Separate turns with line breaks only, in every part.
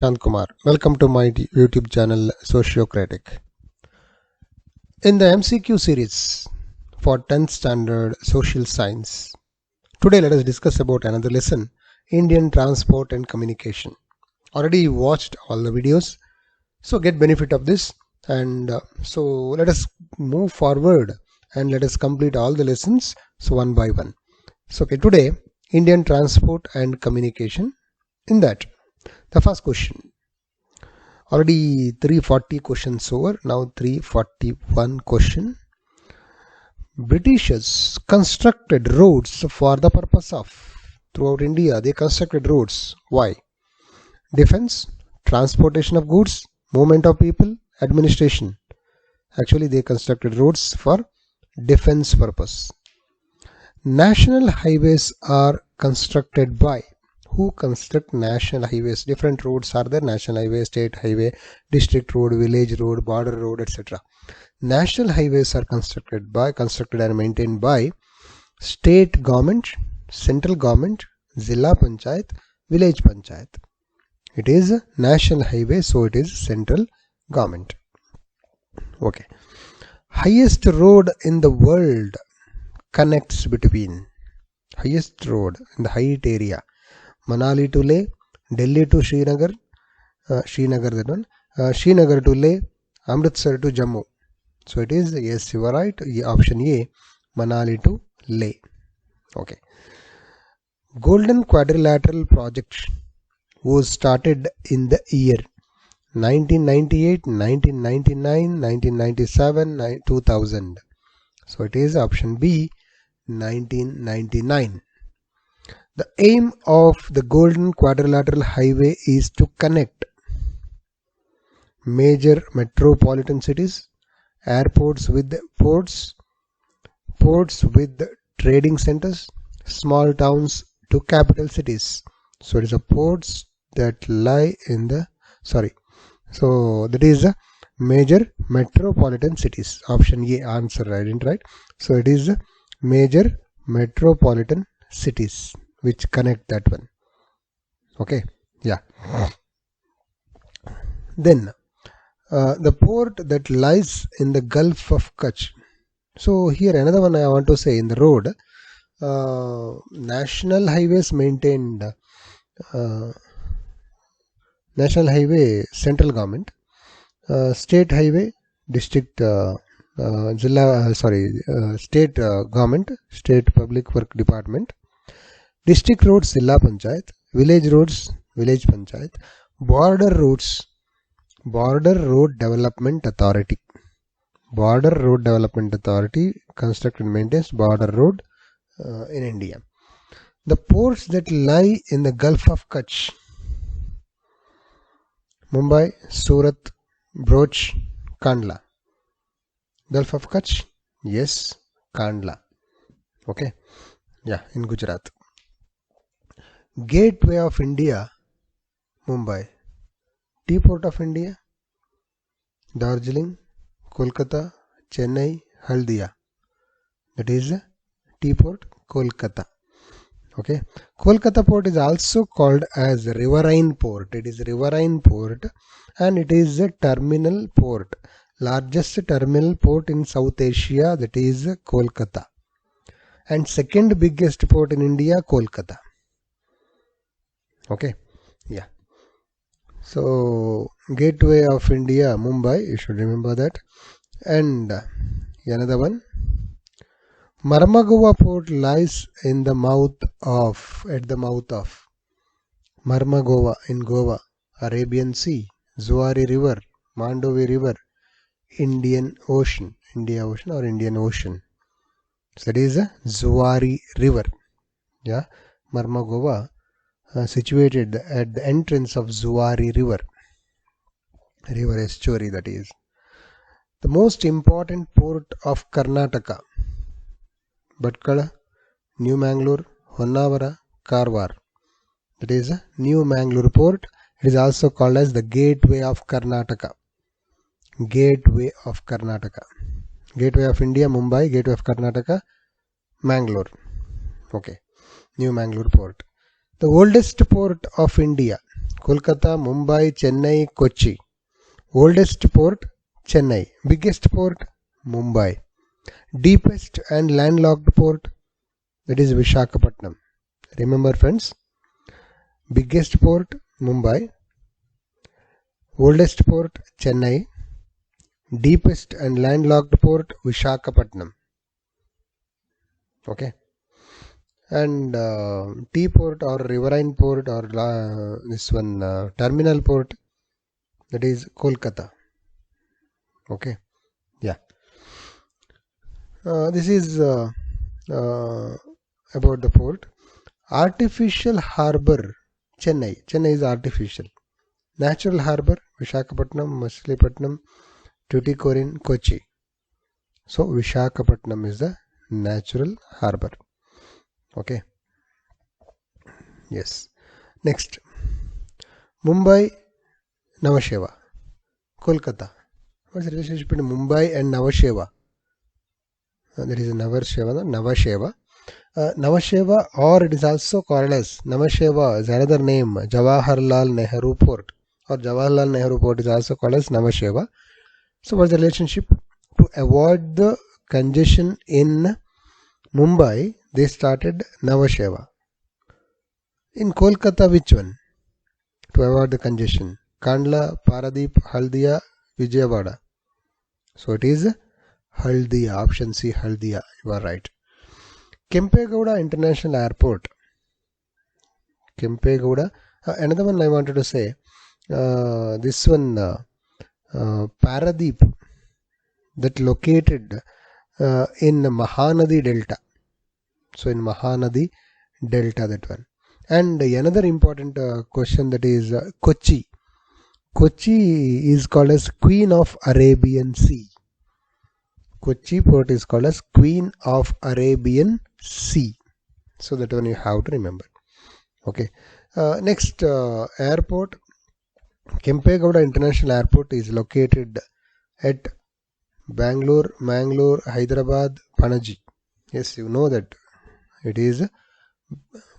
Shant Kumar. Welcome to my YouTube channel Sociocratic. In the MCQ series for 10th standard social science, today let us discuss about another lesson, Indian transport and communication. Already you watched all the videos, so get benefit of this, and so let us move forward and let us complete all the lessons one by one. So today Indian transport and communication. In that, the first question. Already 340 questions over, now 341 question. Britishers constructed roads for the purpose of, throughout India they constructed roads. Why? Defense, transportation of goods, movement of people, administration. Actually they constructed roads for defense purpose. National highways are constructed by. Who construct national highways? Different roads are there: national highway, state highway, district road, village road, border road, etc. National highways are constructed and maintained by state government, central government, Zilla Panchayat, village panchayat. It is a national highway, so it is central government. Okay. Highest road in the world connects between. Highest road in the height area. Manali to Leh, Delhi to Srinagar, Srinagar to Leh, Amritsar to Jammu. So it is, yes, you are right, option A, Manali to Leh. Okay. Golden Quadrilateral project was started in the year 1998, 1999, 1997, 2000. So it is option B, 1999. The aim of the Golden Quadrilateral Highway is to connect major metropolitan cities, airports with ports, ports with trading centers, small towns to capital cities. So it is a ports that lie in the, so that is a major metropolitan cities. Option A answer, I didn't write. So it is a major metropolitan cities which connect that one. Okay, yeah. Then the port that lies in the Gulf of Kutch. So here another one I want to say, in the road, national highways maintained, national highway central government, state highway district state government, state public work department, district roads Zilla Panchayat, village roads village panchayat, border roads border road development authority. Border road development authority constructs and maintains border road in India. The ports that lie in the Gulf of Kutch: Mumbai, Surat, Bhuj, Kandla. Gulf of Kutch, yes, Kandla. Okay, yeah, in Gujarat. Gateway of India, Mumbai. Teaport of India, Darjeeling, Kolkata, Chennai, Haldia. That is Teaport, Kolkata. Okay, Kolkata port is also called as riverine port. It is riverine port and it is a terminal port, largest terminal port in South Asia, that is Kolkata, and second biggest port in India, Kolkata. Okay, yeah. So Gateway of India, Mumbai, you should remember that. And another one, Marmagova port lies in the at the mouth of Marmagova in Goa, Arabian Sea, Zuari River, Mandovi River, Indian Ocean, India Ocean or Indian Ocean. So that is a Zuari River. Yeah, Marmagova situated at the entrance of Zuari River estuary, that is. The most important port of Karnataka: Bhatkala, New Mangalore, Honnavara, Karwar. That is a New Mangalore port. It is also called as the Gateway of Karnataka. Gateway of Karnataka. Gateway of India, Mumbai. Gateway of Karnataka, Mangalore. Okay, New Mangalore port. The oldest port of India, Kolkata, Mumbai, Chennai, Kochi. Oldest port, Chennai. Biggest port, Mumbai. Deepest and landlocked port, that is Vishakhapatnam. Remember friends, biggest port, Mumbai. Oldest port, Chennai. Deepest and landlocked port, Vishakhapatnam. Okay. And T port or riverine port or this one terminal port, that is Kolkata. Okay. Yeah. This is about the port. Artificial harbor, Chennai. Chennai is artificial. Natural harbor, Vishakhapatnam, Machilipatnam, Tuticorin, Kochi. So Vishakhapatnam is the natural harbor. Okay. Yes. Next. Mumbai, Navasheva. Kolkata. What's the relationship between Mumbai and Navasheva? There is a Navasheva. Navasheva, or it is also called as Navasheva is another name, Jawaharlal Nehru Port, or Jawaharlal Nehru Port is also called as Navasheva. So what's the relationship? To avoid the congestion in Mumbai, they started Navasheva. In Kolkata, which one? To avoid the congestion. Kandla, Paradeep, Haldia, Vijayawada. So it is Haldia. Option C, Haldia. You are right. Kempegowda International Airport. Kempegowda. Another one I wanted to say. This one, Paradeep, that located in Mahanadi Delta. So in Mahanadi Delta, that one. And another important question, that is Kochi. Kochi is called as Queen of Arabian Sea. Kochi port is called as Queen of Arabian Sea. So that one you have to remember. Okay. Next airport, Kempegowda International Airport is located at Bangalore, Mangalore, Hyderabad, Panaji. Yes, you know that it is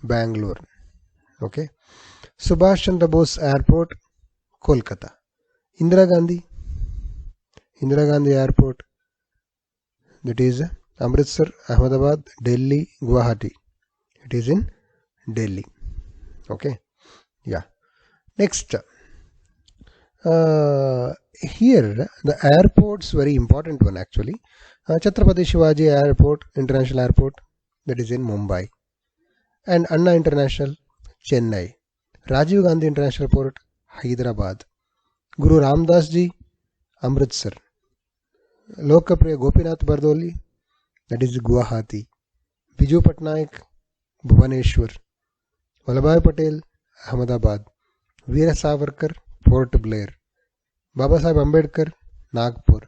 Bangalore. Okay. Subhash Chandra Bose Airport, Kolkata. Indira Gandhi Airport, that is Amritsar, Ahmedabad, Delhi, Guwahati. It is in Delhi. Okay. Yeah. Next. Here the airports, very important one actually. Chhatrapati Shivaji Airport, International Airport, that is in Mumbai. And Anna International, Chennai. Rajiv Gandhi International Port, Hyderabad. Guru Ramdas Ji, Amritsar. Lokapriya Gopinath Bardoli, that is Guwahati. Biju Patnaik, Bhubaneswar. Vallabhbhai Patel, Ahmedabad. Veera Savarkar, Port Blair. Baba Sahib Ambedkar, Nagpur.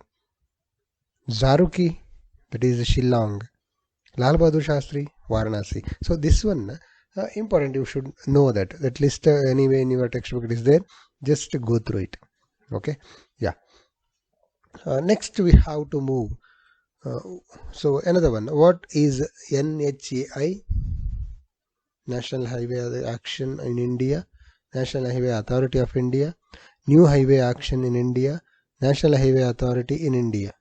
Zaruki, that is Shillong. Lal Bahadur Shastri, Varanasi. So this one important, you should know that. That list anyway in your textbook it is there. Just go through it. Okay. Yeah. Next we have to move. So another one. What is NHAI? National Highway Action in India. National Highway Authority of India. New Highway Action in India. National Highway Authority in India.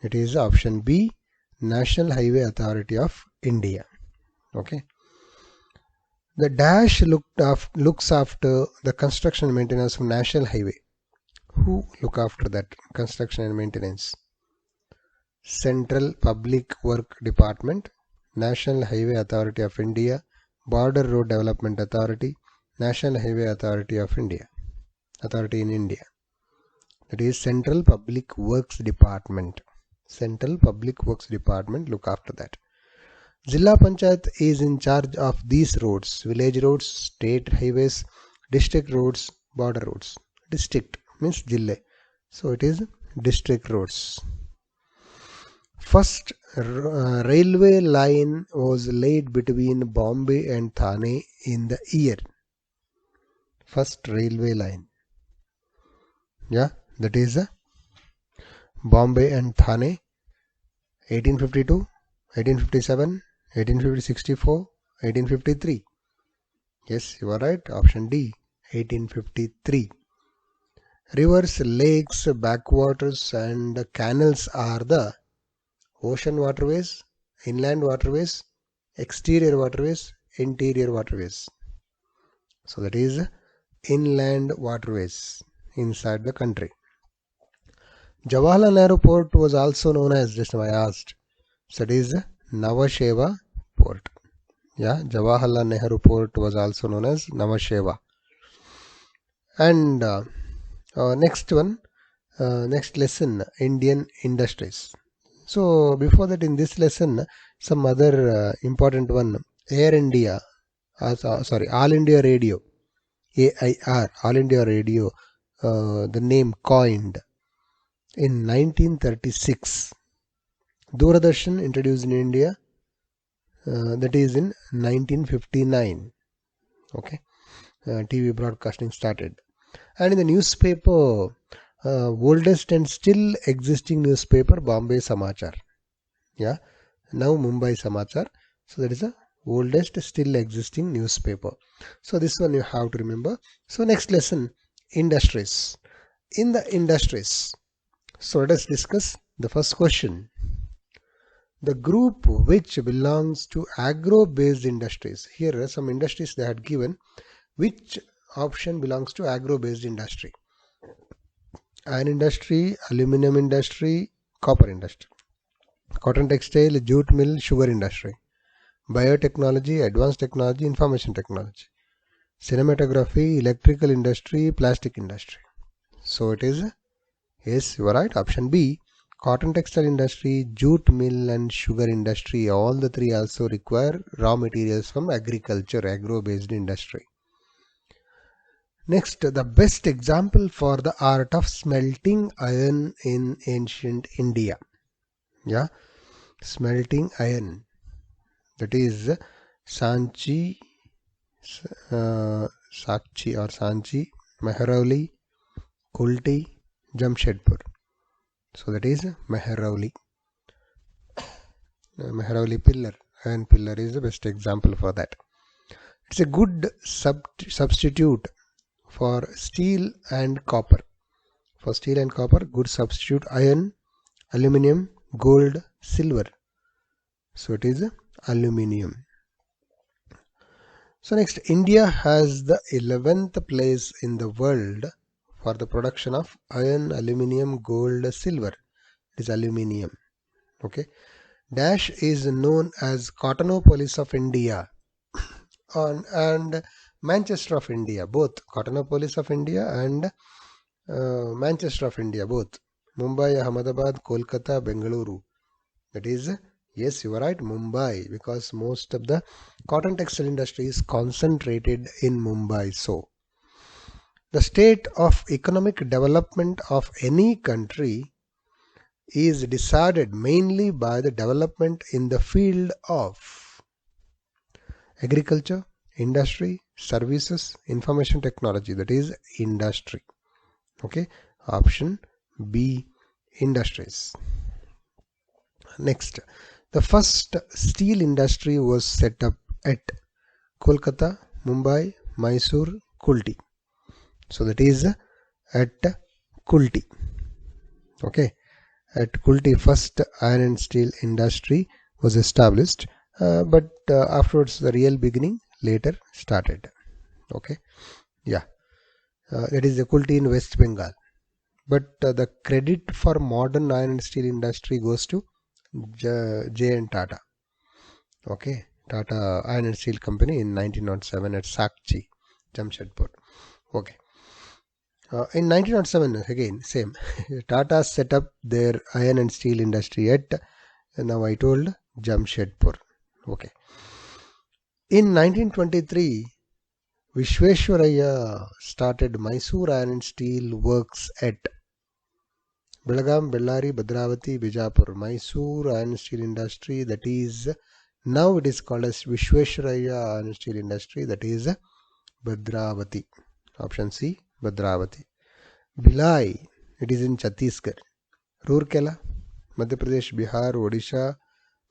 It is option B, National Highway Authority of India. Okay. The dash looks after the construction and maintenance of National Highway. Who look after that construction and maintenance? Central Public Work Department, National Highway Authority of India, Border Road Development Authority, National Highway Authority of India. Authority in India. That is Central Public Works Department. Central Public Works Department look after that. Zilla Panchayat is in charge of these roads: village roads, state highways, district roads, border roads. District means Jilla. So it is district roads. First railway line was laid between Bombay and Thane in the year. First railway line. Yeah, that is Bombay and Thane, 1852, 1857, 1864, 1853. Yes, you are right. Option D, 1853. Rivers, lakes, backwaters and canals are the ocean waterways, inland waterways, exterior waterways, interior waterways. So that is inland waterways inside the country. Jawaharlal Nehru Port was also known as, just now I asked, so that is Navasheva Port. Yeah, Jawaharlal Nehru Port was also known as Navasheva. And next one, next lesson, Indian industries. So before that, in this lesson, some other important one, Air India, All India Radio, AIR, All India Radio, the name coined in 1936. Doordarshan introduced in India, that is in 1959. Okay, TV broadcasting started. And in the newspaper, oldest and still existing newspaper, Bombay Samachar. Yeah, now Mumbai Samachar. So that is the oldest still existing newspaper. So this one you have to remember. So next lesson, industries. In the industries, so let us discuss the first question. The group which belongs to agro-based industries. Here are some industries they had given. Which option belongs to agro-based industry? Iron industry, aluminum industry, copper industry, cotton textile, jute mill, sugar industry, biotechnology, advanced technology, information technology, cinematography, electrical industry, plastic industry. So it is, yes, you are right. Option B, cotton textile industry, jute mill and sugar industry. All the three also require raw materials from agriculture, agro-based industry. Next, the best example for the art of smelting iron in ancient India. Yeah, smelting iron. That is Sakchi or Sanchi, Mehrauli, Kulti, Jamshedpur. So that is Mehrauli. Mehrauli pillar. Iron pillar is the best example for that. It's a good substitute for steel and copper. For steel and copper, good substitute, iron, aluminium, gold, silver. So it is aluminium. So next, India has the 11th place in the world for the production of iron, aluminium, gold, silver. It is aluminium. Okay. Dash is known as Cottonopolis of India and Manchester of India, both Cottonopolis of India and Manchester of India, both Mumbai, Ahmedabad, Kolkata, Bengaluru. That is, yes, you are right, Mumbai, because most of the cotton textile industry is concentrated in Mumbai. So the state of economic development of any country is decided mainly by the development in the field of agriculture, industry, services, information technology. That is industry. Okay, option B, industries. Next, the first steel industry was set up at Kolkata, Mumbai, Mysore, Kulti. So that is at Kulti. Okay, at Kulti, first iron and steel industry was established, but afterwards the real beginning later started. Okay, yeah, that is the Kulti in West Bengal. But the credit for modern iron and steel industry goes to J&T Tata. Okay, Tata Iron and Steel Company in 1907 at Sakchi, Jamshedpur. Okay. In 1907, again, same. Tata set up their iron and steel industry at, now I told, Jamshedpur. Okay. In 1923, Vishweshwaraya started Mysore Iron and Steel Works at Belagaum, Bellary, Bhadravati, Bijapur. Mysore Iron and Steel Industry, that is, now it is called as Vishweshwaraya Iron and Steel Industry, that is Bhadravati. Option C, Bhadravati. Bhilai, it is in Chhattisgarh. Rourkela, Madhya Pradesh, Bihar, Odisha,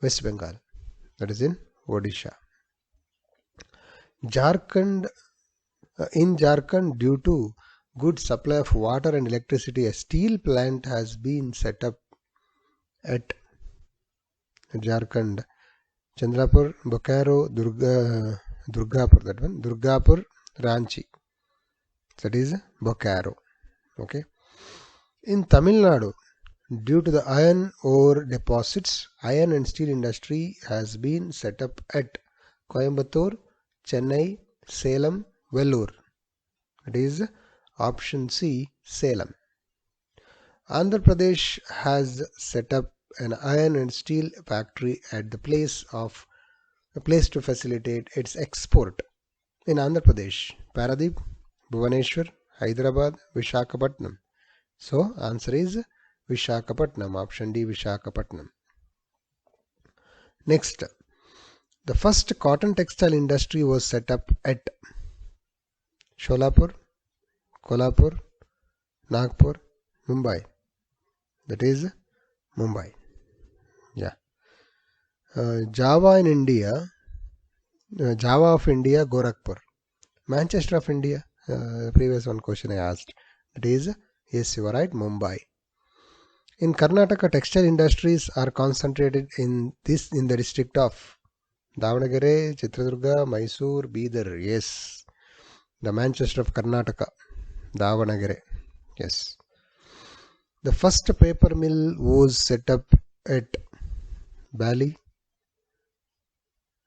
West Bengal. That is in Odisha. In Jharkhand, due to good supply of water and electricity, a steel plant has been set up at Jharkhand. Chandrapur, Bokaro, Durgapur, that one, Durgapur, Ranchi. That is Bokaro. Okay. In Tamil Nadu, due to the iron ore deposits, iron and steel industry has been set up at Coimbatore, Chennai, Salem, Vellore. It is option C, Salem. Andhra Pradesh has set up an iron and steel factory at the place to facilitate its export. In Andhra Pradesh, Paradeep, Bhubaneswar, Hyderabad, Vishakhapatnam. So answer is Vishakhapatnam, option D, Vishakhapatnam. Next, the first cotton textile industry was set up at Sholapur, Kolhapur, Nagpur, Mumbai. That is Mumbai. Yeah. Java of India, Gorakhpur. Manchester of India, previous one question I asked. That is, yes, you are right, Mumbai. In Karnataka, textile industries are concentrated in the district of Davanagere, Chitradurga, Mysore, Bidar. Yes, the Manchester of Karnataka, Davanagere. Yes. The first paper mill was set up at Bali,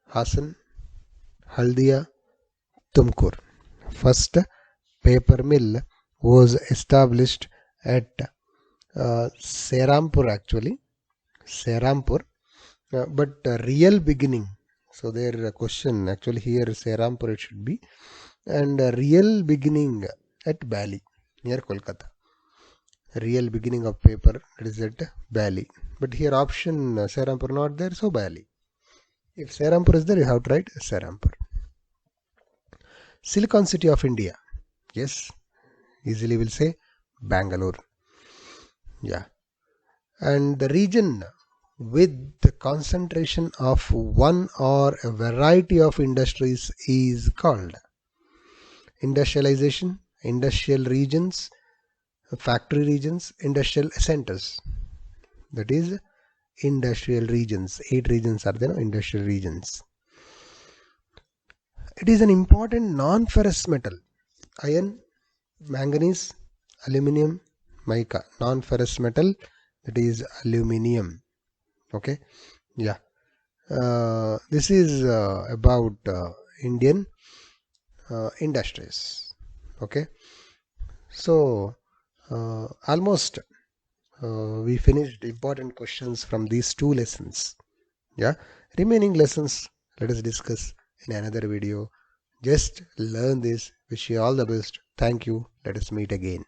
Hassan, Haldia, Tumkur. First paper mill was established at Serampur actually. Serampur. But real beginning. So their question actually here Serampur it should be. And real beginning at Bali near Kolkata. Real beginning of paper it is at Bali. But here option Serampur not there, so Bali. If Serampur is there, you have to write Serampur. Silicon City of India. Yes, easily we'll say Bangalore. Yeah. And the region with the concentration of one or a variety of industries is called industrialization, industrial regions, factory regions, industrial centers. That is industrial regions. 8 regions are there, industrial regions. It is an important non-ferrous metal. Iron, manganese, aluminium, mica. Non-ferrous metal, that is aluminium. Okay. Yeah. This is about Indian industries. Okay. So almost we finished important questions from these 2 lessons. Yeah. Remaining lessons let us discuss in another video. Just learn this. Wish you all the best. Thank you. Let us meet again.